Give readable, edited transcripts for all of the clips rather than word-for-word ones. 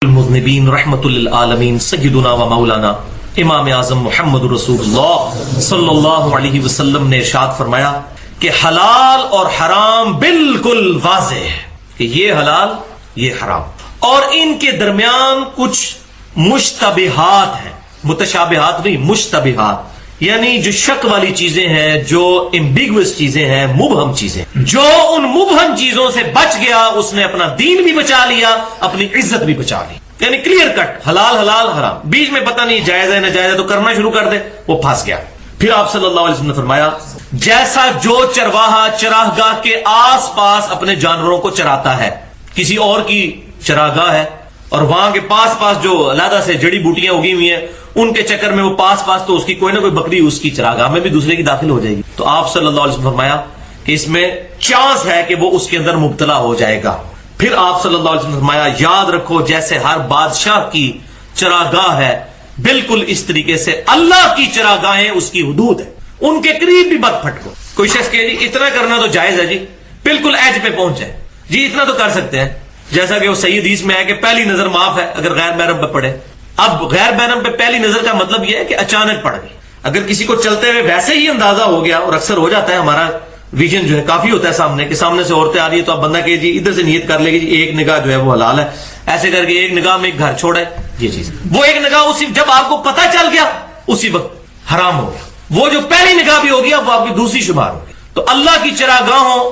المذنبین رحمت للعالمین سیدنا و مولانا امام اعظم محمد رسول اللہ صلی اللہ علیہ وسلم نے ارشاد فرمایا کہ حلال اور حرام بالکل واضح ہے کہ یہ حلال یہ حرام، اور ان کے درمیان کچھ مشتبہات ہیں، متشابہات نہیں، مشتبہات یعنی جو شک والی چیزیں ہیں، جو ایمبیگوس چیزیں ہیں، مبہم چیزیں۔ جو ان مبہم چیزوں سے بچ گیا اس نے اپنا دین بھی بچا لیا، اپنی عزت بھی بچا لی۔ یعنی کلیئر کٹ، حلال حلال حرام، بیچ میں پتہ نہیں جائز ہے ناجائز ہے تو کرنا شروع کر دے، وہ پھنس گیا۔ پھر آپ صلی اللہ علیہ وسلم نے فرمایا جیسا جو چرواہا چراگاہ کے آس پاس اپنے جانوروں کو چراتا ہے، کسی اور کی چراگاہ ہے اور وہاں کے پاس پاس جو علیحدہ سے جڑی بوٹیاں اگی ہوئی ہیں، ان کے چکر میں وہ پاس تو اس کی کوئی نہ کوئی بکری اس کی چراگاہ میں بھی دوسرے کی داخل ہو جائے گی، تو آپ صلی اللہ علیہ وسلم فرمایا کہ اس میں چانس ہے کہ وہ اس کے اندر مبتلا ہو جائے گا۔ پھر آپ صلی اللہ علیہ وسلم فرمایا یاد رکھو جیسے ہر بادشاہ کی چراگاہ ہے، بالکل اس طریقے سے اللہ کی چراگاہیں اس کی حدود ہے، ان کے قریب بھی مت پھٹکو۔ کوئی شخص کہ جی اتنا کرنا تو جائز ہے، جی بالکل ایج پہ پہنچ جائے، جی اتنا تو کر سکتے ہیں، جیسا کہ وہ صحیح حدیث میں ہے کہ پہلی نظر معاف ہے اگر غیر محرم پہ پڑے۔ اب غیر محرم پہ پہلی نظر کا مطلب یہ ہے کہ اچانک پڑ گئی، اگر کسی کو چلتے ہوئے ویسے ہی اندازہ ہو گیا، اور اکثر ہو جاتا ہے، ہمارا ویژن جو ہے کافی ہوتا ہے سامنے کہ سامنے سے عورتیں آ رہی ہے تو اب بندہ کہ جی ادھر سے نیت کر لے گی جی ایک نگاہ جو ہے وہ حلال ہے، ایسے کر کے ایک نگاہ میں ایک گھر چھوڑے، یہ چیز وہ ایک نگاہ اسی جب آپ کو پتہ چل گیا اسی وقت حرام ہو گیا، وہ جو پہلی نگاہ بھی ہوگی اب وہ آپ کی دوسری شمار ہوگی۔ تو اللہ کی چراگاہوں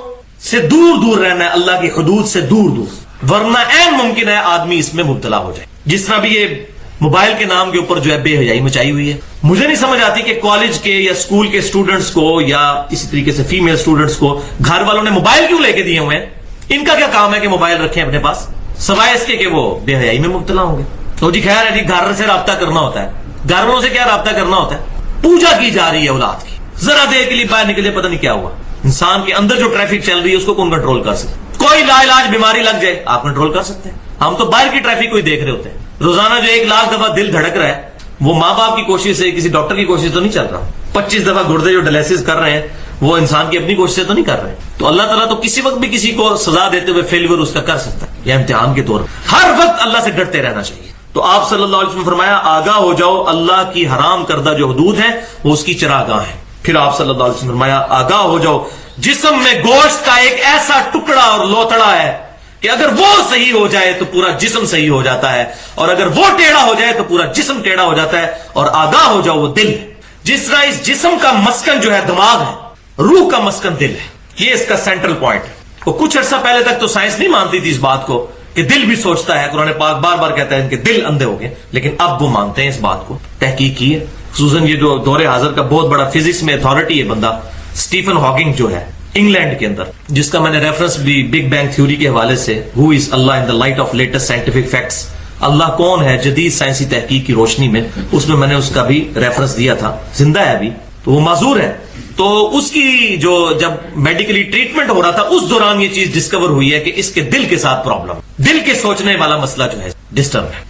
سے دور دور رہنا ہے، اللہ کی حدود سے دور دور، ورنہ عین ممکن ہے آدمی اس میں مبتلا ہو جائے۔ جس طرح بھی یہ موبائل کے نام کے اوپر جو ہے بے حیائی مچائی ہوئی ہے، مجھے نہیں سمجھ آتی کہ کالج کے یا اسکول کے اسٹوڈنٹس کو یا اسی طریقے سے فیمیل اسٹوڈنٹس کو گھر والوں نے موبائل کیوں لے کے دیے ہوئے ہیں؟ ان کا کیا کام ہے کہ موبائل رکھیں اپنے پاس سوائے اس کے کہ وہ بے حیائی میں مبتلا ہوں گے؟ تو جی خیر ہے جی، گھر سے رابطہ کرنا ہوتا ہے، گھر والوں سے کیا رابطہ کرنا ہوتا ہے؟ پوجا کی جا رہی ہے اولاد کی، ذرا دیر کے لیے باہر نکلے پتہ نہیں کیا ہوا۔ انسان کے اندر جو ٹریفک چل رہی ہے اس کو کون کنٹرول کر سکتے؟ کوئی لا علاج بیماری لگ جائے آپ کنٹرول کر سکتے ہیں، ہم تو باہر کی ٹریفک کو ہی دیکھ رہے ہوتے ہیں۔ روزانہ جو 1,00,000 دفعہ دل دھڑک رہا ہے وہ ماں باپ کی کوشش سے، کسی ڈاکٹر کی کوشش تو نہیں چل رہا۔ 25 دفعہ گردے جو ڈائلسس کر رہے ہیں وہ انسان کی اپنی کوشش سے تو نہیں کر رہے۔ تو اللہ تعالیٰ تو کسی وقت بھی کسی کو سزا دیتے ہوئے فیلور اس کا کر سکتا ہے، یا امتحان کے طور پر ہر وقت اللہ سے ڈرتے رہنا چاہیے۔ تو آپ صلی اللہ علیہ وسلم نے فرمایا آگاہ ہو جاؤ اللہ کی حرام کردہ جو حدود ہیں وہ اس کی چراگاہ ہیں۔ پھر آپ صلی اللہ علیہ وسلم نے فرمایا آگاہ ہو جاؤ جسم میں گوشت کا ایک ایسا ٹکڑا اور لوتڑا ہے کہ اگر وہ صحیح ہو جائے تو پورا جسم صحیح ہو جاتا ہے، اور اگر وہ ٹیڑھا ہو جائے تو پورا جسم ٹیڑھا ہو جاتا ہے۔ اور آگاہ ہو جاؤ وہ دل ہے، جس طرح اس جسم کا مسکن جو ہے دماغ ہے، روح کا مسکن دل ہے، یہ اس کا سینٹرل پوائنٹ ہے۔ وہ کچھ عرصہ پہلے تک تو سائنس نہیں مانتی تھی اس بات کو کہ دل بھی سوچتا ہے، قرآن پاک بار بار کہتا ہے ان کے دل اندھے ہو گئے، لیکن اب وہ مانتے ہیں اس بات کو، تحقیق کی ہے۔ خصوصاً یہ جو دور حاضر کا بہت بڑا فزکس میں اتھارٹی ہے بندہ اسٹیفن ہاکنگ جو ہے انگلینڈ کے اندر، جس کا میں نے ریفرنس بھی بگ بینگ تھیوری کے حوالے سے who is Allah in the light of latest scientific facts, اللہ کون ہے جدید سائنسی تحقیق کی روشنی میں، اس میں نے اس کا بھی ریفرنس دیا تھا، زندہ ہے ابھی تو وہ معذور ہے۔ تو اس کی جو جب میڈیکلی ٹریٹمنٹ ہو رہا تھا اس دوران یہ چیز ڈسکور ہوئی ہے کہ اس کے دل کے ساتھ پرابلم، دل کے سوچنے والا مسئلہ جو ہے ڈسٹرب ہے۔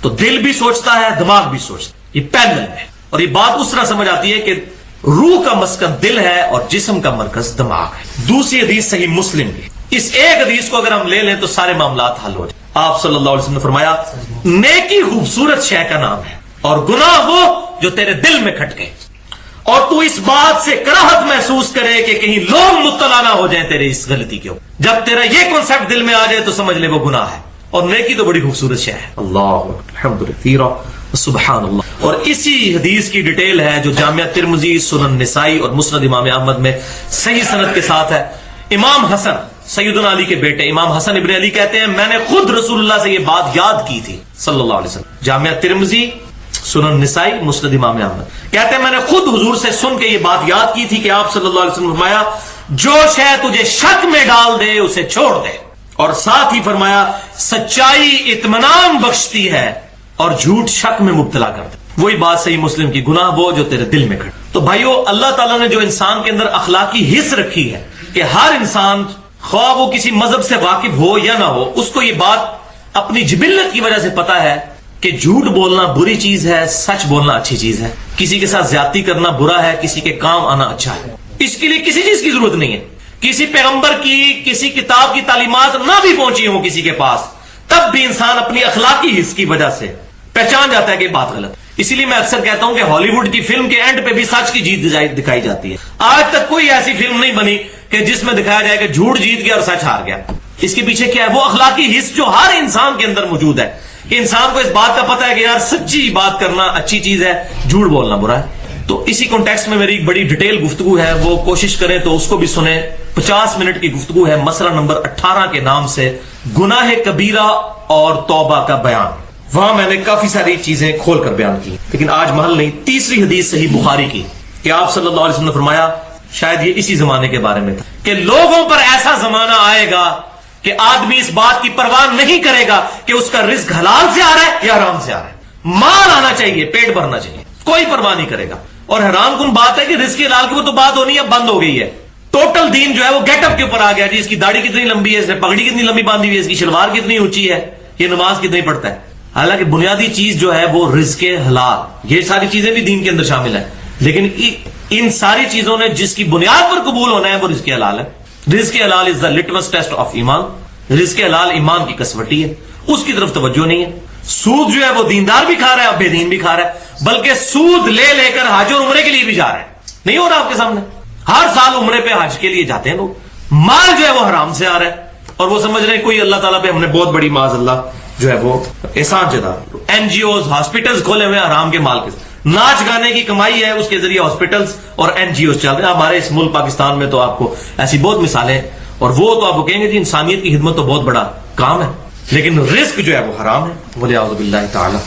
تو دل بھی سوچتا ہے، دماغ بھی سوچتا ہے، یہ پیرلل ہے۔ اور یہ بات اس طرح سمجھ آتی ہے کہ روح کا مسکن دل ہے اور جسم کا مرکز دماغ ہے۔ دوسری حدیث صحیح مسلم کی، اس ایک حدیث کو اگر ہم لے لیں تو سارے معاملات حل ہو جائیں۔ آپ صلی اللہ علیہ وسلم نے فرمایا نیکی خوبصورت شے کا نام ہے اور گناہ وہ جو تیرے دل میں کھٹکے، اور تو اس بات سے کراہت محسوس کرے کہ کہیں لوگ مطلع نہ ہو جائیں تیرے اس غلطی کے اوپر۔ جب تیرا یہ کنسپٹ دل میں آ جائے تو سمجھ لے وہ گناہ ہے، اور نیکی تو بڑی خوبصورت شے ہے۔ اللہ الحمدللہ سبحان اللہ۔ اور اسی حدیث کی ڈیٹیل ہے جو جامعہ ترمذی، سنن نسائی اور مسند امام احمد میں صحیح سند کے ساتھ ہے۔ امام حسن سیدنا علی کے بیٹے امام حسن ابن علی کہتے ہیں میں نے خود رسول اللہ سے یہ بات یاد کی تھی صلی اللہ علیہ وسلم، جامعہ ترمذی، سنن نسائی، مسند امام احمد کہتے ہیں میں نے خود حضور سے سن کے یہ بات یاد کی تھی کہ آپ صلی اللہ علیہ وسلم نے فرمایا جو شے تجھے شک میں ڈال دے اسے چھوڑ دے، اور ساتھ ہی فرمایا سچائی اطمینان بخشتی ہے اور جھوٹ شک میں مبتلا کر دے۔ وہی بات صحیح مسلم کی، گناہ وہ جو تیرے دل میں کھڑے۔ تو بھائیو اللہ تعالیٰ نے جو انسان کے اندر اخلاقی حص رکھی ہے کہ ہر انسان خواہ وہ کسی مذہب سے واقف ہو یا نہ ہو، اس کو یہ بات اپنی جبلت کی وجہ سے پتا ہے کہ جھوٹ بولنا بری چیز ہے، سچ بولنا اچھی چیز ہے، کسی کے ساتھ زیادتی کرنا برا ہے، کسی کے کام آنا اچھا ہے۔ اس کے لیے کسی چیز کی ضرورت نہیں ہے، کسی پیغمبر کی کسی کتاب کی تعلیمات نہ بھی پہنچی ہوں کسی کے پاس، تب بھی انسان اپنی اخلاقی حص کی وجہ سے پہچان جاتا ہے کہ بات غلط. اسی لیے میں اکثر کہتا ہوں کہ ہالی ووڈ کی فلم کے اینڈ پہ بھی سچ کی جیت دکھائی جاتی ہے. آج تک کوئی ایسی فلم نہیں بنی کہ جس میں دکھایا جائے کہ جھوٹ جیت گیا اور سچ ہار گیا. اس کے پیچھے کیا ہے؟ وہ اخلاقی حص جو ہر انسان کے اندر موجود ہے کہ انسان کو اس بات کا پتہ ہے کہ یار سچی بات کرنا اچھی چیز ہے، جھوٹ بولنا برا ہے. تو اسی کانٹیکسٹ میں میری ایک بڑی ڈیٹیل گفتگو ہے، وہ کوشش کریں تو اس کو بھی سنیں. 50 منٹ کی گفتگو ہے، مسئلہ نمبر 18 کے نام سے گناہ کبیرہ اور توبہ کا بیان. وہاں میں نے کافی ساری چیزیں کھول کر بیان کی، لیکن آج محل نہیں. تیسری حدیث صحیح بخاری کی کہ آپ صلی اللہ علیہ وسلم نے فرمایا، شاید یہ اسی زمانے کے بارے میں تھا، کہ لوگوں پر ایسا زمانہ آئے گا کہ آدمی اس بات کی پرواہ نہیں کرے گا کہ اس کا رزق حلال سے آ رہا ہے یا حرام سے آ رہا ہے. مال آنا چاہیے، پیٹ بھرنا چاہیے، کوئی پرواہ نہیں کرے گا. اور حیران کن بات ہے کہ رزق حلال کی وہ تو بات ہونی ہے، بند ہو گئی ہے. ٹوٹل دین جو ہے وہ گیٹ اپ کے اوپر آ گیا. جی اس کی داڑھی کتنی لمبی ہے، اس نے پگڑی کتنی لمبی باندھی ہوئی ہے، اس کی شلوار کتنی اونچی ہے، یہ نماز کتنی پڑھتا ہے. حالانکہ بنیادی چیز جو ہے وہ رزق حلال، یہ ساری چیزیں بھی دین کے اندر شامل ہیں، لیکن ان ساری چیزوں نے جس کی بنیاد پر قبول ہونا ہے وہ رزق حلال ہے. رزق حلال از دا لٹمس ٹیسٹ آف ایمان. رزق حلال ایمان کی کسوٹی ہے، اس کی طرف توجہ نہیں ہے. سود جو ہے وہ دیندار بھی کھا رہا ہے اور بے دین بھی کھا رہا ہے، بلکہ سود لے لے کر حج اور عمرے کے لیے بھی جا رہا ہے. نہیں ہو رہا آپ کے سامنے؟ ہر سال عمرے پہ حج کے لیے جاتے ہیں لوگ. مال جو ہے وہ حرام سے آ رہا ہے اور وہ سمجھ رہے ہیں کوئی اللہ تعالیٰ پہ ہم نے بہت بڑی معاذ اللہ جو ہے وہ احسان جتا. این جی اوز ہاسپٹلز کھولے ہوئے حرام کے مال کے ساتھ. ناچ گانے کی کمائی ہے، اس کے ذریعے ہاسپٹلز اور این جی اوز چل رہے ہیں. ہمارے اس ملک پاکستان میں تو آپ کو ایسی بہت مثالیں، اور وہ تو آپ کو کہیں گے جی انسانیت کی خدمت تو بہت بڑا کام ہے، لیکن رزق جو ہے وہ حرام ہے. وَلِعَوْذُ بِاللَّهِ تعالی.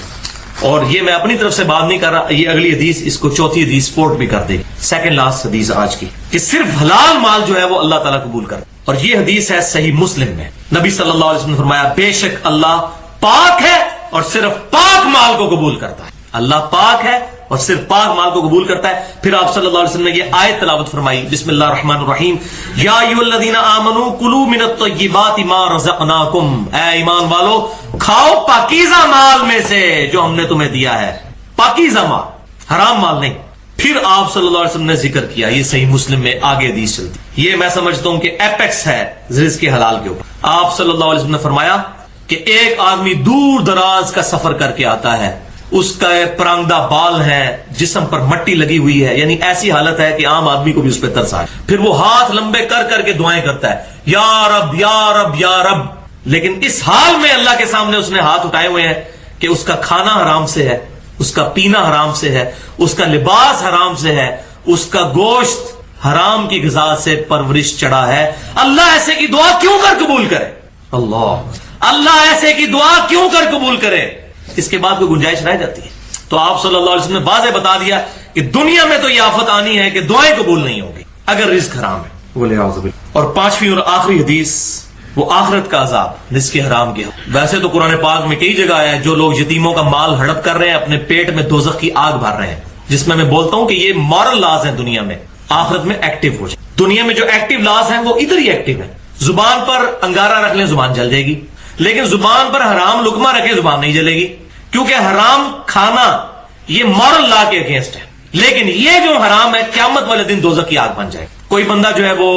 اور یہ میں اپنی طرف سے بات نہیں کر رہا، یہ اگلی حدیث اس کو چوتھی حدیث سپورٹ بھی کر دے گی. سیکنڈ لاسٹ حدیث آج کی کہ صرف حلال مال جو ہے وہ اللہ تعالیٰ قبول کرے. اور یہ حدیث ہے صحیح مسلم میں. نبی صلی اللہ علیہ وسلم نے فرمایا، بے شک اللہ پاک ہے اور صرف پاک مال کو قبول کرتا ہے. اللہ پاک ہے اور صرف پاک مال کو قبول کرتا ہے. پھر آپ صلی اللہ علیہ وسلم نے یہ آیت تلاوت فرمائی، بسم اللہ الرحمن الرحیم، یا ایھا الذین آمنوا کلوا من الطیبات ما رزقناکم. اے ایمان والو کھاؤ پاکیزہ مال میں سے جو ہم نے تمہیں دیا ہے. پاکیزہ مال، حرام مال نہیں. پھر آپ صلی اللہ علیہ وسلم نے ذکر کیا، یہ صحیح مسلم میں آگے حدیث چلتی. یہ میں سمجھتا ہوں کہ ایپیکس ہے رزق حلال کے اوپر. آپ صلی اللہ علیہ وسلم نے فرمایا کہ ایک آدمی دور دراز کا سفر کر کے آتا ہے، اس کا پرانگدہ بال ہے، جسم پر مٹی لگی ہوئی ہے، یعنی ایسی حالت ہے کہ عام آدمی کو بھی اس پہ ترس آئے. پھر وہ ہاتھ لمبے کر کر کے دعائیں کرتا ہے، یا رب یا رب یا رب. لیکن اس حال میں اللہ کے سامنے اس نے ہاتھ اٹھائے ہوئے ہیں کہ اس کا کھانا حرام سے ہے، اس کا پینا حرام سے ہے، اس کا لباس حرام سے ہے، اس کا گوشت حرام کی غذا سے پرورش چڑھا ہے. اللہ ایسے کی دعا کیوں کر قبول کرے؟ اللہ ایسے کی دعا کیوں کر قبول کرے؟ اس کے بعد کوئی گنجائش رہ جاتی ہے؟ تو آپ صلی اللہ علیہ وسلم نے واضح بتا دیا کہ دنیا میں تو یہ آفت آنی ہے کہ دعائیں قبول نہیں ہوگی اگر رزق حرام ہے. اور پانچویں اور آخری حدیث وہ آخرت کا عذاب رزق حرام کے. ویسے تو قرآن پاک میں کئی جگہ ہے جو لوگ یتیموں کا مال ہڑپ کر رہے ہیں، اپنے پیٹ میں دوزخ کی آگ بھر رہے ہیں، جس میں بولتا ہوں کہ یہ مورل لاز ہیں دنیا میں، آخرت میں ایکٹیو ہو جائے. دنیا میں جو ایکٹیو لاز ہیں وہ ادھر ہی ایکٹیو ہیں. زبان پر انگارہ رکھ لیں زبان جل جائے گی، لیکن زبان پر حرام لقمہ رکھے زبان نہیں جلے گی، کیونکہ حرام کھانا یہ مورل لا کے اگینسٹ ہے. لیکن یہ جو حرام ہے قیامت والے دن دوزخ کی آگ بن جائے. کوئی بندہ جو ہے وہ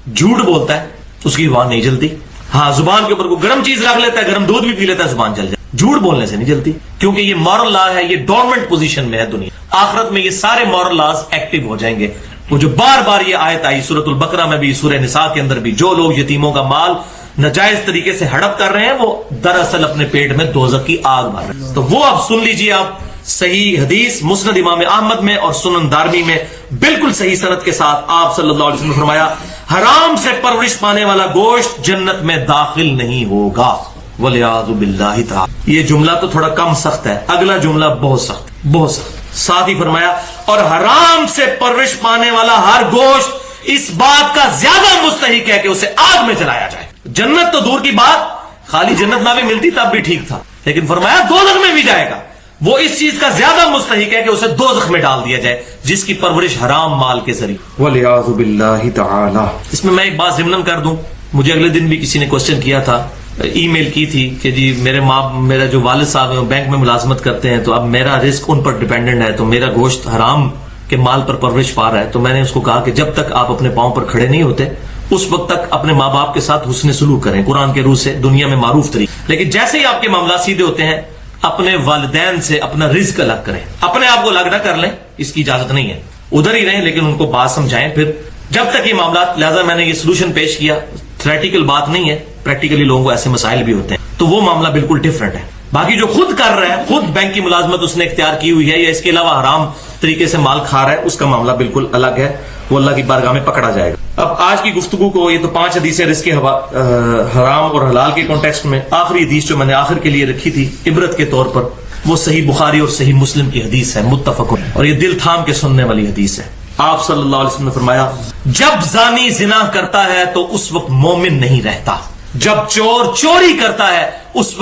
جھوٹ بولتا ہے، اس کی زبان نہیں جلتی. ہاں زبان کے اوپر کوئی گرم چیز رکھ لیتا ہے، گرم دودھ بھی پی لیتا ہے، زبان جل جائے. جھوٹ بولنے سے نہیں جلتی، کیونکہ یہ مورل لا ہے، یہ ڈورمنٹ پوزیشن میں ہے دنیا. آخرت میں یہ سارے مورل لاز ایکٹیو ہو جائیں گے. وہ جو بار بار یہ آیت آئی سورۃ البقرہ میں بھی، سورہ نساء کے اندر بھی، جو لوگ یتیموں کا مال ناجائز طریقے سے ہڑپ کر رہے ہیں وہ دراصل اپنے پیٹ میں دوزخ کی آگ بھر رہے ہیں. تو وہ اب سن لیجیے آپ، صحیح حدیث مسند امام احمد میں اور سنن دارمی میں بالکل صحیح سند کے ساتھ آپ صلی اللہ علیہ وسلم نے فرمایا، حرام سے پرورش پانے والا گوشت جنت میں داخل نہیں ہوگا. وَلِعَاذُ بِاللَّهِ تعالی. یہ جملہ تو تھوڑا کم سخت ہے، اگلا جملہ بہت سخت، بہت سخت. ساتھ ہی فرمایا، اور حرام سے پرورش پانے والا ہر گوشت اس بات کا زیادہ مستحق ہے کہ اسے آگ میں جلایا جائے. جنت تو دور کی بات، خالی جنت نہ بھی ملتی تب بھی ٹھیک تھا، لیکن فرمایا دوزخ میں بھی جائے گا. وہ اس چیز کا زیادہ مستحق ہے کہ اسے دوزخ میں ڈال دیا جائے جس کی پرورش حرام مال کے ذریعے. وَلِعَاذُ بِاللَّهِ تعالی. اس میں ایک بات ضمن کر دوں، مجھے اگلے دن بھی کسی نے کوسچن کیا تھا، ای میل کی تھی کہ جی میرا جو والد صاحب ہیں وہ بینک میں ملازمت کرتے ہیں، تو اب میرا رزق ان پر ڈیپینڈنٹ ہے، تو میرا گوشت حرام کے مال پر پرورش پا رہا ہے. تو میں نے اس کو کہا کہ جب تک آپ اپنے پاؤں پر کھڑے نہیں ہوتے اس وقت تک اپنے ماں باپ کے ساتھ حسن سلوک کریں قرآن کے روح سے، دنیا میں معروف طریقے. لیکن جیسے ہی آپ کے معاملات سیدھے ہوتے ہیں اپنے والدین سے اپنا رزق الگ کریں، اپنے آپ کو الگ نہ کر لیں، اس کی اجازت نہیں ہے. ادھر ہی رہیں لیکن ان کو بات سمجھائیں. پھر جب تک یہ معاملات، لہذا میں نے یہ سولوشن پیش کیا، تھریٹیکل بات نہیں ہے، پریکٹیکلی لوگوں کو ایسے مسائل بھی ہوتے ہیں، تو وہ معاملہ بالکل ڈفرنٹ ہے. باقی جو خود کر رہا ہے، خود بینک کی ملازمت اس نے اختیار کی ہوئی ہے یا اس کے علاوہ حرام طریقے سے مال کھا رہا ہے، اس کا معاملہ بالکل الگ ہے، وہ اللہ کی بارگاہ میں پکڑا جائے گا. اب آج کی گفتگو کو، یہ تو 5 حدیثیں رزق حرام اور حلال کے کانٹیکسٹ میں، آخری حدیث جو میں نے آخر کے لیے رکھی تھی عبرت کے طور پر، وہ صحیح بخاری اور صحیح مسلم کی حدیث ہے، متفق، اور یہ دل تھام کے سننے والی حدیث ہے. آپ صلی اللہ علیہ وسلم نے فرمایا، جب زانی زنا کرتا ہے تو اس وقت مومن نہیں رہتا، جب چور چوری کرتا ہے اس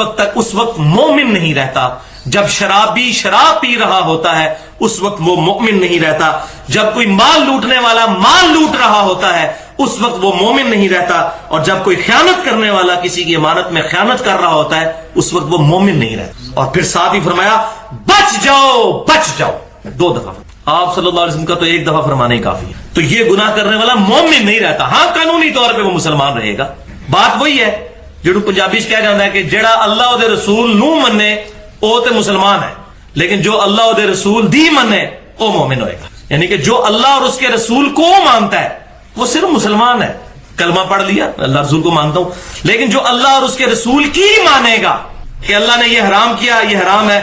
وقت مومن نہیں رہتا، جب شرابی شراب پی رہا ہوتا ہے اس وقت وہ مومن نہیں رہتا، جب کوئی مال لوٹنے والا مال لوٹ رہا ہوتا ہے اس وقت وہ مومن نہیں رہتا، اور جب کوئی خیانت کرنے والا کسی کی امانت میں خیانت کر رہا ہوتا ہے اس وقت وہ مومن نہیں رہتا. اور پھر ساتھ ہی فرمایا، بچ جاؤ بچ جاؤ، 2 دفعہ. آپ صلی اللہ علیہ وسلم کا تو 1 دفعہ فرمانا ہی کافی ہے. تو یہ گناہ کرنے والا مومن نہیں رہتا. ہاں قانونی طور پہ وہ مسلمان رہے گا. بات وہی ہے جو پنجابی کہا جاتا ہے کہ جڑا اللہ دے رسول نو منے وہ تے مسلمان ہے، لیکن جو اللہ دے رسول دی منے وہ مومن ہوئے گا. یعنی کہ جو اللہ اور اس کے رسول کو مانتا ہے وہ صرف مسلمان ہے. کلمہ پڑھ لیا، اللہ رسول کو مانتا ہوں، لیکن جو اللہ اور اس کے رسول کی مانے گا کہ اللہ نے یہ حرام کیا یہ حرام ہے،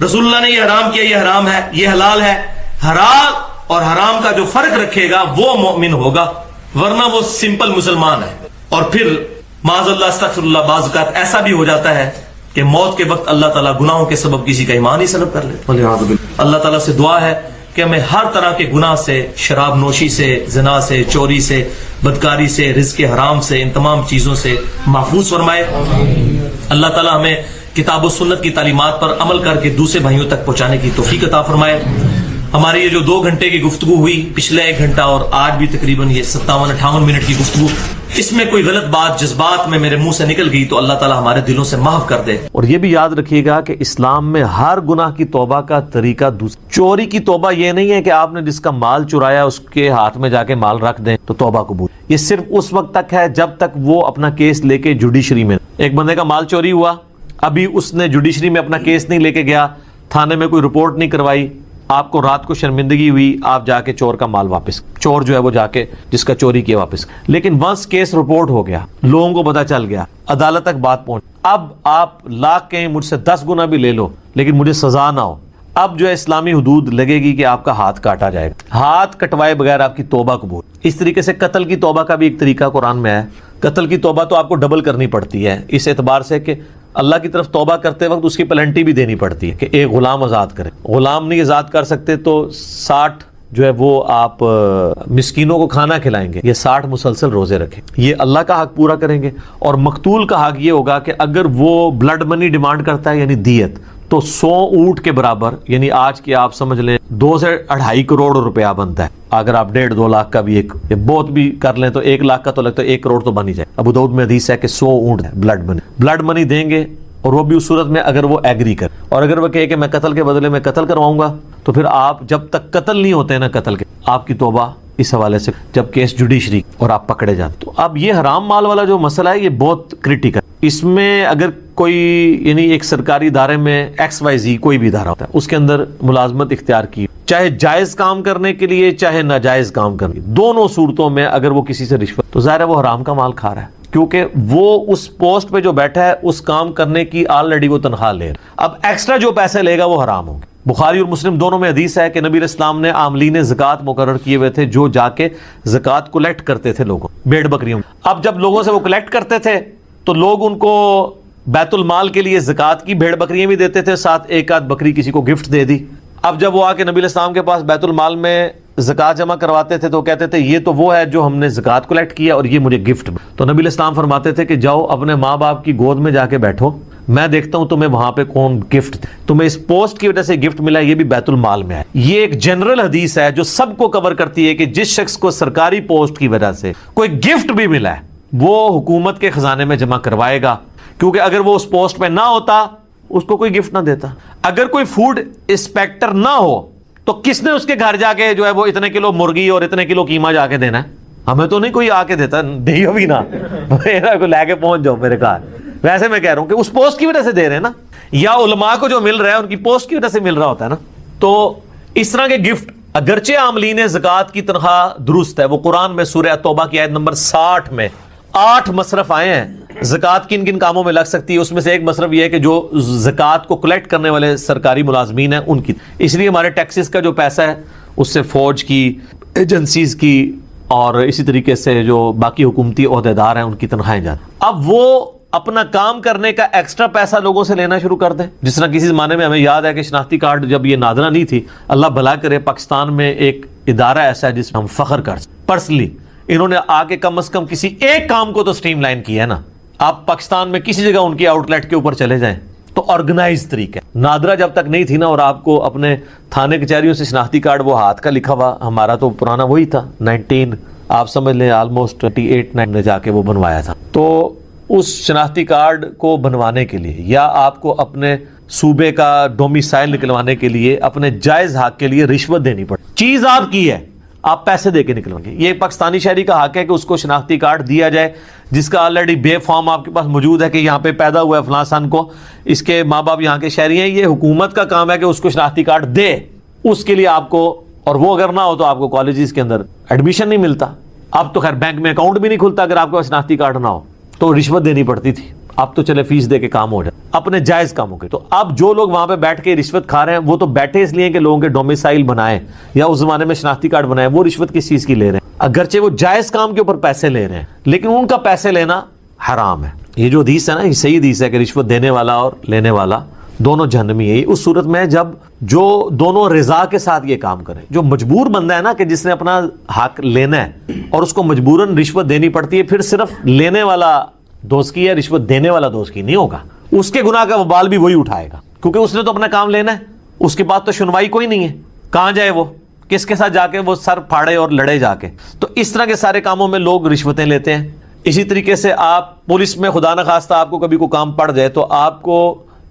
رسول اللہ نے یہ حرام کیا یہ حرام ہے، یہ حلال ہے، حلال اور حرام کا جو فرق رکھے گا وہ مومن ہوگا، ورنہ وہ سمپل مسلمان ہے. اور پھر معاذ اللہ استغفر اللہ، بعض اوقات ایسا بھی ہو جاتا ہے کہ موت کے وقت اللہ تعالیٰ گناہوں کے سبب کسی کا ایمان ہی سلب کر لیتے. اللہ تعالیٰ سے دعا ہے کہ ہمیں ہر طرح کے گناہ سے، شراب نوشی سے، زنا سے، چوری سے، بدکاری سے، رزق حرام سے، ان تمام چیزوں سے محفوظ فرمائے. اللہ تعالیٰ ہمیں کتاب و سنت کی تعلیمات پر عمل کر کے دوسرے بھائیوں تک پہنچانے کی توفیق عطا فرمائے. ہماری یہ جو 2 گھنٹے کی گفتگو ہوئی، پچھلے 1 گھنٹہ اور آج بھی تقریباً یہ 57-58 منٹ کی گفتگو، اس میں کوئی غلط بات جذبات میں میرے منہ سے نکل گئی تو اللہ تعالیٰ ہمارے دلوں سے معاف کر دے. اور یہ بھی یاد رکھیے گا کہ اسلام میں ہر گناہ کی توبہ کا طریقہ دوسرا. چوری کی توبہ یہ نہیں ہے کہ آپ نے جس کا مال چرایا اس کے ہاتھ میں جا کے مال رکھ دیں تو توبہ قبول. یہ صرف اس وقت تک ہے جب تک وہ اپنا کیس لے کے جوڈیشری میں، ایک بندے کا مال چوری ہوا، ابھی اس نے جوڈیشری میں اپنا کیس نہیں لے کے گیا، تھانے میں کوئی رپورٹ نہیں کروائی، آپ کو رات کو شرمندگی ہوئی، آپ جا کے چور کا مال واپس، چور جو ہے وہ جا کے جس کا چوری کیا واپس. لیکن ونس کیس رپورٹ ہو گیا، لوگوں کو پتا چل گیا، عدالت تک بات پہنچ، اب آپ لاکھ کہیں مجھ سے 10 گنا بھی لے لو لیکن مجھے سزا نہ ہو، اب جو ہے اسلامی حدود لگے گی کہ آپ کا ہاتھ کاٹا جائے گا، ہاتھ کٹوائے بغیر آپ کی توبہ قبول. اس طریقے سے قتل کی توبہ کا بھی ایک طریقہ قرآن میں ہے. قتل کی توبہ تو آپ کو ڈبل کرنی پڑتی ہے اس اعتبار سے کہ اللہ کی طرف توبہ کرتے وقت اس کی پلنٹی بھی دینی پڑتی ہے کہ ایک غلام آزاد کرے. غلام نہیں آزاد کر سکتے تو 60 جو ہے وہ آپ مسکینوں کو کھانا کھلائیں گے، یہ 60 مسلسل روزے رکھیں، یہ اللہ کا حق پورا کریں گے. اور مقتول کا حق یہ ہوگا کہ اگر وہ بلڈ منی ڈیمانڈ کرتا ہے یعنی دیت، تو 100 اونٹ کے برابر، یعنی آج کی آپ سمجھ لیں 2 سے 2.5 کروڑ روپیہ بنتا ہے. اگر آپ 1.5-2 لاکھ کا بھی ایک بہت بھی کر لیں تو 1 لاکھ کا تو لگتا ہے 1 کروڑ تو بن ہی جائے. ابو داؤد میں حدیث ہے کہ 100 اونٹ ہے بلڈ منی دیں گے، اور وہ بھی اس صورت میں اگر وہ ایگری کر، اور اگر وہ کہے کہ میں قتل کے بدلے میں قتل کرواؤں گا، تو پھر آپ جب تک قتل نہیں ہوتے نا قتل کے، آپ کی توبہ اس حوالے سے جب کیس جوڈیشری اور آپ پکڑے جاتے. تو اب یہ حرام مال والا جو مسئلہ ہے یہ بہت کریٹیکل. اس میں اگر کوئی یعنی ایک سرکاری ادارے میں XYZ کوئی بھی ادارہ ہوتا ہے، اس کے اندر ملازمت اختیار کی، چاہے جائز کام کرنے کے لیے چاہے ناجائز کام کرنے، دونوں صورتوں میں اگر وہ کسی سے رشوت، تو ظاہر ہے وہ حرام کا مال کھا رہا ہے، کیونکہ وہ اس پوسٹ پہ جو بیٹھا ہے اس کام کرنے کی آلریڈی وہ تنخواہ لے رہا ہے. اب ایکسٹرا جو پیسے لے گا وہ حرام ہوں گے. بخاری اور مسلم دونوں میں حدیث ہے کہ نبی علیہ السلام نے عاملین زکوٰۃ مقرر کیے ہوئے تھے جو جا کے زکوٰۃ کلیکٹ کرتے تھے لوگوں، بھیڑ بکریوں. اب جب لوگوں سے وہ کلیکٹ کرتے تھے تو لوگ ان کو بیت المال کے لیے زکوٰۃ کی بھیڑ بکریاں بھی دیتے تھے، ساتھ ایک آدھ بکری کسی کو گفٹ دے دی. اب جب وہ آ کے نبی علیہ السلام کے پاس بیت المال میں زکوٰۃ جمع کرواتے تھے تو کہتے تھے یہ تو وہ ہے جو ہم نے زکوٰۃ کلیکٹ کیا اور یہ مجھے گفٹ. تو نبی علیہ السلام فرماتے تھے کہ جاؤ اپنے ماں باپ کی گود میں جا کے بیٹھو، میں دیکھتا ہوں تمہیں وہاں پہ کون گفٹ دے، تمہیں اس پوسٹ کی وجہ سے گفٹ ملا، یہ بھی بیت المال میں ہے. یہ ایک جنرل حدیث ہے جو سب کو کور کرتی ہے کہ جس شخص کو سرکاری پوسٹ کی وجہ سے کوئی گفٹ بھی ملا ہے وہ حکومت کے خزانے میں جمع کروائے گا، کیونکہ اگر وہ اس پوسٹ پہ نہ ہوتا اس کو کوئی گفٹ نہ دیتا. اگر کوئی فوڈ انسپیکٹر نہ ہو تو کس نے اس کے گھر جا کے جو ہے وہ اتنے کلو مرغی اور اتنے کلو قیمہ جا کے دینا ہے؟ ہمیں تو نہیں کوئی آ کے دیتا, دیو بھی نہ میرا کو لے کے پہنچ جاؤ میرے گھر. ویسے میں کہہ رہا ہوں کہ اس پوسٹ کی وجہ سے دے رہے ہیں نا, یا علماء کو جو مل رہا ہے ان کی پوسٹ کی وجہ سے مل رہا ہوتا ہے نا. تو اس طرح کے گفٹ, اگرچہ عاملین زکوٰۃ کی تنخواہ درست ہے, وہ قرآن میں سورہ توبہ کی آیت نمبر 60 میں 8 مصرف آئے ہیں زکوٰۃ کن کن کاموں میں لگ سکتی ہے. اس میں سے ایک مصرف یہ ہے کہ جو زکوٰۃ کو کلیکٹ کرنے والے سرکاری ملازمین ہیں ان کی, اس لیے ہمارے ٹیکسز کا جو پیسہ ہے اس سے فوج کی, ایجنسیز کی, اور اسی طریقے سے جو باقی حکومتی عہدیدار ہیں ان کی تنخواہیں جاتی. اب وہ اپنا کام کرنے کا ایکسٹرا پیسہ لوگوں سے لینا شروع کر دیں. جس طرح کسی زمانے میں ہمیں یاد ہے کہ شناختی کارڈ جب یہ نادرہ نہیں تھی, اللہ بھلا کرے پاکستان میں ایک ادارہ ایسا ہے جس میں ہم فخر کر سکتے. پرسنلی انہوں نے آ کے کم از کم کسی ایک کام کو تو سٹریم لائن کیا ہے نا. آپ پاکستان میں کسی جگہ ان کی آؤٹ لیٹ کے اوپر چلے جائیں تو آرگنائز طریقہ. نادرہ جب تک نہیں تھی نا, اور آپ کو اپنے تھانے کچہریوں سے شناختی کارڈ وہ ہاتھ کا لکھا ہوا, ہمارا تو پرانا وہی تھا 19 آپ سمجھ لیں آلموسٹ 28-9 نے جا کے وہ بنوایا تھا. تو اس شناختی کارڈ کو بنوانے کے لیے یا آپ کو اپنے صوبے کا ڈومیسائل نکلوانے کے لیے اپنے جائز حق کے لیے رشوت دینی پڑتی. چیز آپ کی ہے, آپ پیسے دے کے نکلوائیں گے. یہ پاکستانی شہری کا حق ہے کہ اس کو شناختی کارڈ دیا جائے جس کا آلریڈی بے فارم آپ کے پاس موجود ہے کہ یہاں پہ پیدا ہوا ہے فلاں سن کو, اس کے ماں باپ یہاں کے شہری ہیں. یہ حکومت کا کام ہے کہ اس کو شناختی کارڈ دے. اس کے لیے آپ کو, اور وہ اگر نہ ہو تو آپ کو کالجز کے اندر ایڈمیشن نہیں ملتا. اب تو خیر بینک میں اکاؤنٹ بھی نہیں کھلتا اگر آپ کے پاس شناختی کارڈ نہ ہو, تو رشوت دینی پڑتی تھی. اب تو چلے فیس دے کے کام ہو جائے اپنے جائز کاموں کے. تو اب جو لوگ وہاں پہ بیٹھ کے رشوت کھا رہے ہیں وہ تو بیٹھے اس لیے کہ لوگوں کے ڈومیسائل بنائیں یا اس زمانے میں شناختی کارڈ بنائیں. وہ رشوت کس چیز کی لے رہے ہیں؟ اگرچہ وہ جائز کام کے اوپر پیسے لے رہے ہیں لیکن ان کا پیسے لینا حرام ہے. یہ جو حدیث ہے نا, یہ صحیح حدیث ہے کہ رشوت دینے والا اور لینے والا دونوں جہنمی ہے. اس صورت میں جب جو دونوں رضا کے ساتھ یہ کام کریں. جو مجبور بندہ ہے نا کہ جس نے اپنا حق لینا ہے اور اس کو مجبوراً رشوت دینی پڑتی ہے, پھر صرف لینے والا دوست کی ہے, رشوت دینے والا دوست کی نہیں ہوگا. اس کے گناہ کا وبال بھی وہی اٹھائے گا کیونکہ اس نے تو اپنا کام لینا ہے. اس کے بعد تو سنوائی کوئی نہیں ہے, کہاں جائے وہ, کس کے ساتھ جا کے وہ سر پھاڑے اور لڑے جا کے. تو اس طرح کے سارے کاموں میں لوگ رشوتیں لیتے ہیں. اسی طریقے سے آپ پولیس میں خدا نخواستہ آپ کو کبھی کوئی کام پڑ جائے تو آپ کو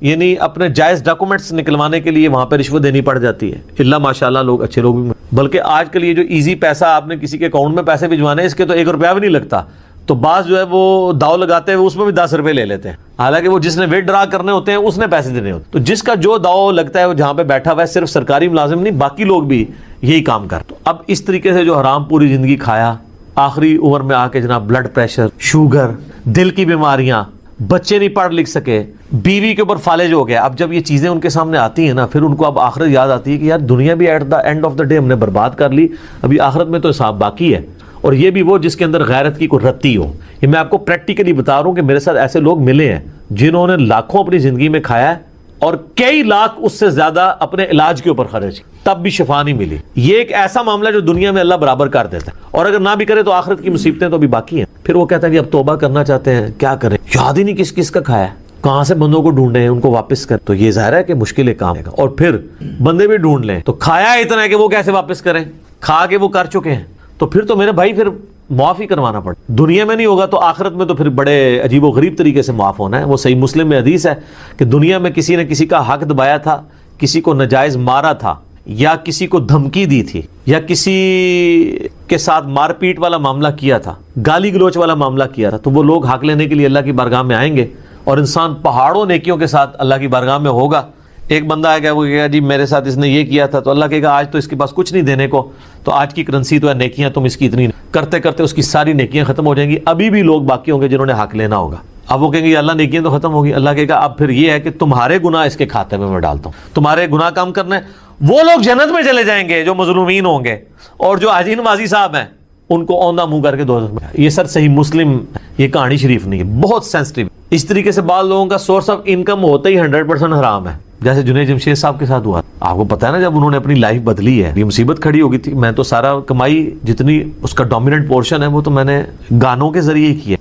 یعنی اپنے جائز ڈاکومنٹس نکلوانے کے لیے وہاں پہ رشوت دینی پڑ جاتی ہے. اللہ ماشاءاللہ لوگ اچھے لوگ بھی, بلکہ آج کل یہ جو ایزی پیسہ آپ نے کسی کے اکاؤنٹ میں پیسے بھجوانے ہیں اس کے تو 1 روپیہ بھی نہیں لگتا. تو بعض جو ہے وہ داؤ لگاتے ہیں اس میں بھی 10 روپے لے لیتے ہیں, حالانکہ وہ جس نے ویٹ ڈرا کرنے ہوتے ہیں اس نے پیسے دینے ہوتے ہیں. تو جس کا جو داؤ لگتا ہے وہ جہاں پہ بیٹھا ہوا ہے, صرف سرکاری ملازم نہیں باقی لوگ بھی یہی کام کرتے. تو اب اس طریقے سے جو حرام پوری زندگی کھایا, آخری عمر میں آ کے جناب بلڈ پریشر, شوگر, دل کی بیماریاں, بچے نہیں پڑھ لکھ سکے, بیوی کے اوپر فالج ہو گیا. اب جب یہ چیزیں ان کے سامنے آتی ہیں نا, پھر ان کو اب آخرت یاد آتی ہے کہ یار دنیا بھی at the end of the day ہم نے برباد کر لی, ابھی آخرت میں تو حساب باقی ہے. اور یہ بھی وہ جس کے اندر غیرت کی کوئی رتی ہو. یہ میں آپ کو پریکٹیکلی بتا رہا ہوں کہ میرے ساتھ ایسے لوگ ملے ہیں جنہوں نے لاکھوں اپنی زندگی میں کھایا ہے اور کئی لاکھ اس سے زیادہ اپنے علاج کے اوپر خرچ, تب بھی شفا نہیں ملی. یہ ایک ایسا معاملہ ہے جو دنیا میں اللہ برابر کر دیتا ہے, اور اگر نہ بھی کرے تو آخرت کی مصیبتیں تو بھی باقی ہیں. پھر وہ کہتا ہے کہ اب توبہ کرنا چاہتے ہیں, کیا کریں, یاد ہی نہیں کس کس کا کھایا ہے, کہاں سے بندوں کو ڈھونڈیں ان کو واپس کر. تو یہ ظاہر ہے کہ مشکل کام ہے. اور پھر بندے بھی ڈھونڈ لیں تو کھایا اتنا ہے کہ وہ کیسے واپس کریں, کھا کے وہ کر چکے ہیں. تو پھر تو میرے بھائی پھر معاف ہی کروانا پڑے. دنیا میں نہیں ہوگا تو آخرت میں تو پھر بڑے عجیب و غریب طریقے سے معاف ہونا ہے. وہ صحیح مسلم میں حدیث ہے کہ دنیا میں کسی نے کسی کا حق دبایا تھا, کسی کو ناجائز مارا تھا, یا کسی کو دھمکی دی تھی, یا کسی کے ساتھ مار پیٹ والا معاملہ کیا تھا, گالی گلوچ والا معاملہ کیا تھا, تو وہ لوگ حق لینے کے لیے اللہ کی بارگاہ میں آئیں گے اور انسان پہاڑوں نیکیوں کے ساتھ اللہ کی بارگاہ میں ہوگا. ایک بندہ آئے گا, وہ کہے گا جی میرے ساتھ اس نے یہ کیا تھا, تو اللہ کہے گا آج تو اس کے پاس کچھ نہیں دینے کو, تو آج کی کرنسی تو ہے نیکیاں, تم اس کی اتنی کرتے کرتے اس کی ساری نیکیاں ختم ہو جائیں گی. ابھی بھی لوگ باقی ہوں گے جنہوں نے حق لینا ہوگا. اب وہ کہیں گے اللہ نیکیاں تو ختم ہوگی. اللہ کہے گا اب پھر یہ ہے کہ تمہارے گناہ اس کے کھاتے میں ڈالتا ہوں, تمہارے گناہ کام کرنا ہے. وہ لوگ جنت میں چلے جائیں گے جو مظلومین ہوں گے, اور جو حاجی نمازی صاحب ہیں ان کو اوندھا منہ کر کے دوزخ میں. یہ سر صحیح مسلم, یہ کہانی شریف نہیں ہے, بہت سینسٹیو. اس طریقے سے بعض لوگوں کا سورس آف انکم ہوتا ہی 100% حرام ہے, جیسے جنید جمشید صاحب کے ساتھ ہوا. آپ کو پتا ہے نا جب انہوں نے اپنی لائف بدلی ہے, یہ مصیبت کھڑی ہو گئی تھی. میں تو سارا کمائی جتنی اس کا ڈومیننٹ پورشن ہے وہ تو میں نے گانوں کے ذریعے ہی کیا.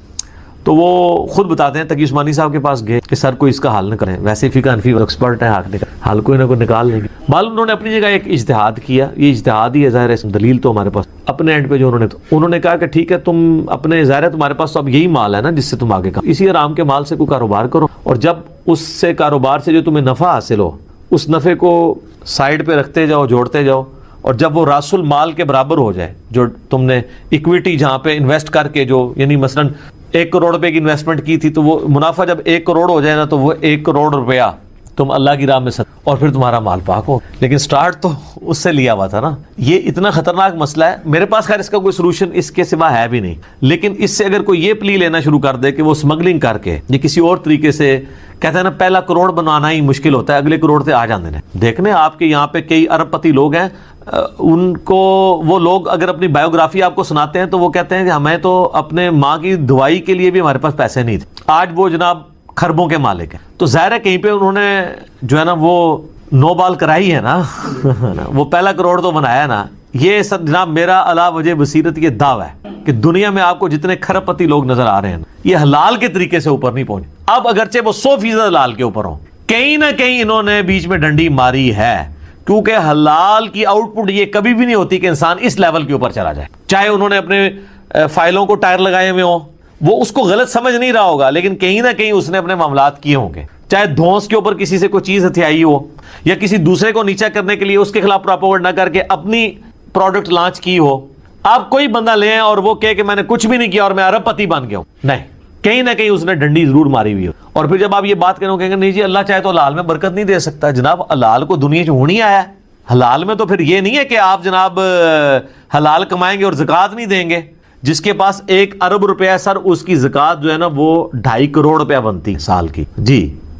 تو وہ خود بتاتے ہیں, تقی عثمانی صاحب کے پاس گئے کہ سر کوئی اس کا حل نہ کریں, ویسے فقہ حنفی ایکسپرٹ ہے, حل کوئی نہ کوئی نکال لیں گے. معلوم انہوں نے اپنی جگہ ایک اجتہاد کیا, یہ اجتہاد ہی ہے ظاہر ہے, دلیل تو ہمارے پاس اپنے اینڈ پہ جو انہوں نے کہا کہ ٹھیک ہے تم اپنے, ظاہر ہے تمہارے پاس تو اب یہی مال ہے نا جس سے تم آگے کام, اسی آرام کے مال سے کوئی کاروبار کرو, اور جب اس سے کاروبار سے جو تمہیں نفع حاصل ہو اس نفع کو سائڈ پہ رکھتے جاؤ, جوڑتے جاؤ, اور جب وہ راس المال کے برابر ہو جائے، جو تم نے اکویٹی جہاں پہ انویسٹ کر کے جو یعنی مثلا 1 کروڑ روپے کی انویسٹمنٹ کی تھی، تو وہ منافع جب 1 کروڑ ہو جائے نا، تو وہ 1 کروڑ روپیہ تم اللہ کی راہ میں اور پھر تمہارا مال پاک ہو. لیکن سٹارٹ تو اس سے لیا ہوا تھا نا. یہ اتنا خطرناک مسئلہ ہے. میرے پاس خیر اس کا کوئی سولوشن اس کے سوا ہے بھی نہیں، لیکن اس سے اگر کوئی یہ پلی لینا شروع کر دے کہ وہ سمگلنگ کر کے یا کسی اور طریقے سے، کہتے ہیں نا پہلا کروڑ بنانا ہی مشکل ہوتا ہے، اگلے کروڑ سے آ جاندے ہیں. دیکھنے آپ کے یہاں پہ کئی ارب پتی لوگ ہیں، ان کو وہ لوگ اگر اپنی بایوگرافی آپ کو سناتے ہیں تو وہ کہتے ہیں کہ ہمیں تو اپنے ماں کی دوائی کے لیے بھی ہمارے پاس پیسے نہیں تھے. آج وہ جناب خربوں کے مالک ہیں. تو ظاہر ہے کہیں پہ انہوں نے جو ہے نا وہ نو بال کرائی ہے نا وہ پہلا کروڑ تو بنایا ہے نا. یہ سب جناب میرا علا وجہ بصیرت یہ دعویٰ ہے کہ دنیا میں آپ کو جتنے کھرب پتی لوگ نظر آ رہے ہیں یہ حلال کے طریقے سے اوپر نہیں پہنچے. اب اگرچہ وہ 100% حلال کے اوپر ہوں، کہیں نہ کہیں انہوں نے بیچ میں ڈنڈی ماری ہے، کیونکہ حلال کی آؤٹ پٹ یہ کبھی بھی نہیں ہوتی کہ انسان اس لیول کے اوپر چلا جائے. چاہے انہوں نے اپنے فائلوں کو ٹائر لگائے ہوئے ہوں، وہ اس کو غلط سمجھ نہیں رہا ہوگا، لیکن کہیں نہ کہیں اس نے اپنے معاملات کیے ہوں گے. چاہے دھونس کے اوپر کسی سے کوئی چیز ہتھیائی ہو، یا کسی دوسرے کو نیچا کرنے کے لیے اس کے خلاف پراپوگنڈا کر کے اپنی پروڈکٹ لانچ کی ہو. آپ کوئی بندہ لیں اور وہ کہے کہ میں نے کچھ بھی نہیں کیا اور میں ارب پتی بن گیا ہوں، نہیں، کہیں نہ کہیں اس نے ڈنڈی ضرور ماری ہوئی ہو. اور پھر جب آپ یہ بات کریں کہ نہیں جی اللہ چاہے تو حلال میں برکت نہیں دے سکتا. جناب حلال کو دنیا سے ہونی آیا ہے. حلال میں تو پھر یہ نہیں ہے کہ آپ جناب حلال کمائیں گے اور زکوٰۃ نہیں دیں گے. جس کے پاس 1 ارب روپیہ سر، اس کی زکوٰۃ جو ہے نا وہ 2.5 کروڑ روپیہ بنتی سال کی. جی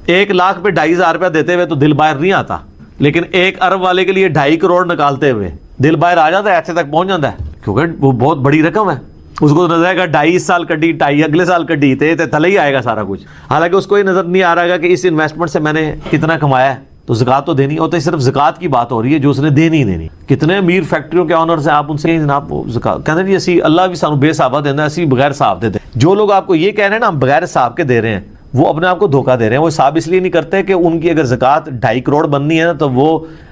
1 لاکھ پہ 2.5 روپیہ دیتے ہوئے تو دل باہر نہیں آتا، لیکن 1 ارب والے کے لیے 2.5 کروڑ نکالتے ہوئے دل باہر آ جاتا ہے، ایسے تک پہنچ جاتا ہے، کیونکہ وہ بہت بڑی رقم ہے. اس کو نظر آئے گا 2.5 سال کٹی، 2.5 اگلے سال کٹی تے تھلے ہی آئے گا سارا کچھ. حالانکہ اس کو یہ نظر نہیں آ رہا کہ اس انویسٹمنٹ سے میں نے کتنا کمایا ہے. تو زکوٰۃ تو دینی ہوتا ہے، صرف زکوٰۃ کی بات ہو رہی ہے جو اس نے دینی ہی دینی. کتنے امیر فیکٹریوں کے آنرز ہیں، آپ ان سے جناب وہ زکوٰۃ کہتے ہیں جی اسی اللہ بھی سانو بے حسابہ دینا ہے، اسی بغیر حساب دے دیں. جو لوگ آپ کو یہ کہہ رہے ہیں نا ہم بغیر حساب کے دے رہے ہیں، وہ اپنے آپ کو دھوکہ دے رہے ہیں. وہ حساب اس لیے نہیں کرتے کہ ان کی اگر زکوٰۃ 2.5 کروڑ بننی ہے نا تو وہ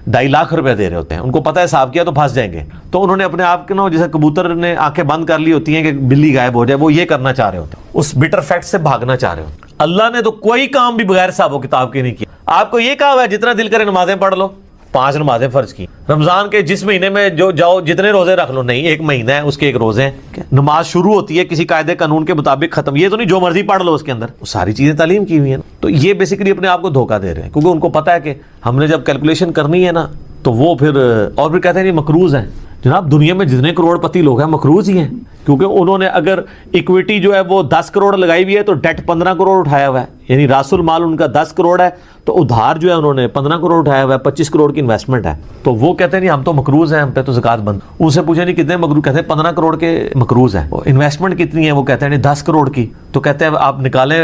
2.5 لاکھ روپے دے رہے ہوتے ہیں. ان کو پتہ ہے حساب کیا تو پھنس جائیں گے. تو انہوں نے اپنے آپ کے نا جیسے کبوتر نے آنکھیں بند کر لی ہوتی ہیں کہ بلی غائب ہو جائے، وہ یہ کرنا چاہ رہے ہوتے ہیں، اس بٹر فیکٹ سے بھاگنا چاہ رہے ہوتے ہیں. اللہ نے تو کوئی کام بھی بغیر حساب و کتاب کے نہیں کیا. آپ کو یہ کہا ہوا ہے جتنا دل کرے نمازیں پڑھ لو. 5 نمازیں فرض کی رمضان کے، جس مہینے میں جو جاؤ جتنے روزے رکھ لو. نہیں، 1 مہینہ ہے اس کے 1 روزے ہیں. نماز شروع ہوتی ہے کسی قاعدے قانون کے مطابق، ختم. یہ تو نہیں جو مرضی پڑھ لو اس کے اندر، وہ ساری چیزیں تعلیم کی ہوئی ہیں. تو یہ بیسیکلی اپنے آپ کو دھوکہ دے رہے ہیں، کیونکہ ان کو پتا ہے کہ ہم نے جب کیلکولیشن کرنی ہے نا تو وہ پھر اور پھر کہتے ہیں یہ مقروض ہیں. جناب دنیا میں جتنے کروڑ پتی لوگ ہیں مقروض ہی ہیں، کیونکہ انہوں نے اگر اکویٹی جو ہے وہ 10 کروڑ لگائی ہوئی ہے تو ڈیٹ 15 کروڑ اٹھایا ہوا ہے. یعنی راس المال ان کا 10 کروڑ ہے تو ادھار جو ہے انہوں نے 15 کروڑ اٹھایا ہوا ہے، 25 کروڑ کی انویسٹمنٹ ہے. تو وہ کہتے ہیں نہیں ہم تو مقروض ہیں، ہم پہ تو زکوٰۃ بند. ان سے پوچھیں نہیں کتنے مقروض، کہتے ہیں 15 کروڑ کے مقروض ہیں. انویسٹمنٹ کتنی ہے، وہ کہتے ہیں 10 کروڑ کی. تو کہتے ہیں آپ نکالیں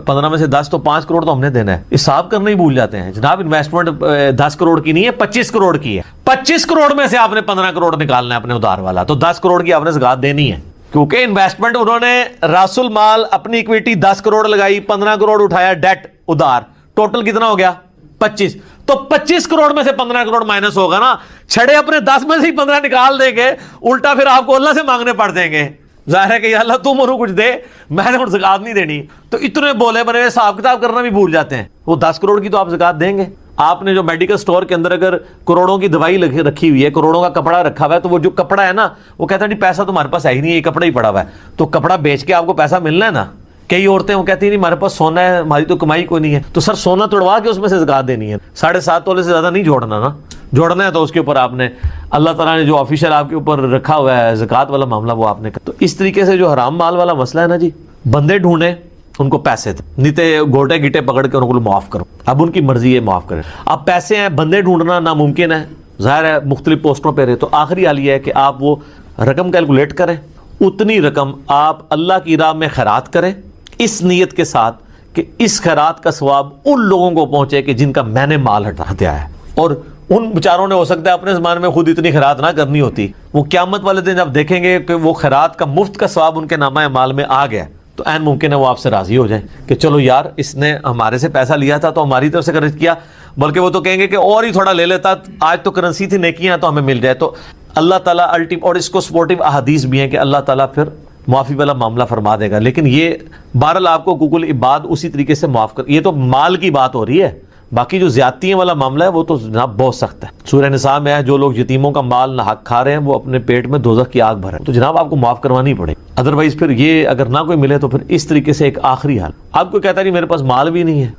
15 میں سے 10 تو 5 کروڑ تو ہم نے دینا ہے. حساب کرنا ہی بھول جاتے ہیں. جناب انویسٹمنٹ 10 کروڑ کی نہیں ہے، 25 کروڑ کی ہے. 25 کروڑ میں سے آپ نے 15 کروڑ نکالنا ہے اپنے ادھار والا، تو 10 کروڑ کی آپ نے زکوٰۃ دینی ہے. کیونکہ انویسٹمنٹ انہوں نے راس المال اپنی اکویٹی 10 کروڑ لگائی، 15 کروڑ اٹھایا ڈیٹ ادھار، ٹوٹل کتنا ہو گیا 25. تو 25 کروڑ میں سے 15 کروڑ مائنس ہوگا نا. چھڑے اپنے 10 میں سے ہی 15 نکال دیں گے، الٹا پھر آپ کو اللہ سے مانگنے پڑ دیں گے. ظاہر ہے کہ یا اللہ تم انہوں کچھ دے، میں نے زکوٰۃ نہیں دینی. تو اتنے بولے بنے حساب کتاب کرنا بھی بھول جاتے ہیں. وہ 10 کروڑ کی تو آپ زکوٰۃ دیں گے. آپ نے جو میڈیکل سٹور کے اندر اگر کروڑوں کی دوائی رکھی ہوئی ہے، کروڑوں کا کپڑا رکھا ہوا ہے، تو وہ جو کپڑا ہے نا وہ کہتا ہے نہیں پیسہ تو ہمارے پاس ہے ہی نہیں، یہ کپڑا ہی پڑا ہوا ہے. تو کپڑا بیچ کے آپ کو پیسہ ملنا ہے نا. کئی عورتیں وہ کہتی ہیں نہیں ہمارے پاس سونا ہے، ہماری تو کمائی کوئی نہیں ہے. تو سر سونا توڑوا کے اس میں سے زکوٰۃ دینی ہے. 7.5 تولے سے زیادہ نہیں جوڑنا نا. جوڑنا ہے تو اس کے اوپر آپ نے اللہ تعالیٰ نے جو آفیشیل آپ کے اوپر رکھا ہوا ہے زکوٰۃ والا معاملہ وہ آپ نے. تو اس طریقے سے جو حرام مال والا مسئلہ ہے نا جی، بندے ڈھونڈیں ان کو پیسے تھے، نیتے گوٹے گیٹے پکڑ کے ان کو معاف کرو. اب ان کی مرضی ہے معاف کریں. اب پیسے ہیں، بندے ڈھونڈنا ناممکن ہے، ظاہر ہے مختلف پوسٹوں پہ رہے. تو آخری حال یہ ہے کہ آپ وہ رقم کیلکولیٹ کریں، اتنی رقم آپ اللہ کی راہ میں خیرات کریں، اس نیت کے ساتھ کہ اس خیرات کا ثواب ان لوگوں کو پہنچے کہ جن کا میں نے مال ہٹایا ہے. اور ان بیچاروں نے ہو سکتا ہے اپنے زمانے میں خود اتنی خیرات نہ کرنی ہوتی. وہ قیامت والے دن جب دیکھیں گے کہ وہ خیرات کا مفت کا ثواب ان کے نامہ مال میں آ گیا تو عین ممکن ہے وہ آپ سے راضی ہو جائیں کہ چلو یار اس نے ہمارے سے پیسہ لیا تھا تو ہماری طرف سے خرچ کیا، بلکہ وہ تو کہیں گے کہ اور ہی تھوڑا لے لیتا، آج تو کرنسی تھی نیکیاں تو ہمیں مل جائے. تو اللہ تعالیٰ اور اس کو سپورٹیو احادیث بھی ہیں کہ اللہ تعالیٰ پھر معافی والا معاملہ فرما دے گا. لیکن یہ بہرحال آپ کو ککل عباد اسی طریقے سے معاف کر. یہ تو مال کی بات ہو رہی ہے، باقی جو زیادتیوں والا معاملہ ہے وہ تو جناب بہت سخت ہے. سورہ نساء میں ہے جو لوگ یتیموں کا مال نہ حق کھا رہے ہیں وہ اپنے پیٹ میں دوزخ کی آگ بھرے, تو جناب آپ کو معاف کروانی پڑے. ادروائز پھر یہ اگر نہ کوئی ملے تو پھر اس طریقے سے ایک آخری حال, آپ کو کہتا ہے میرے پاس مال بھی نہیں ہے,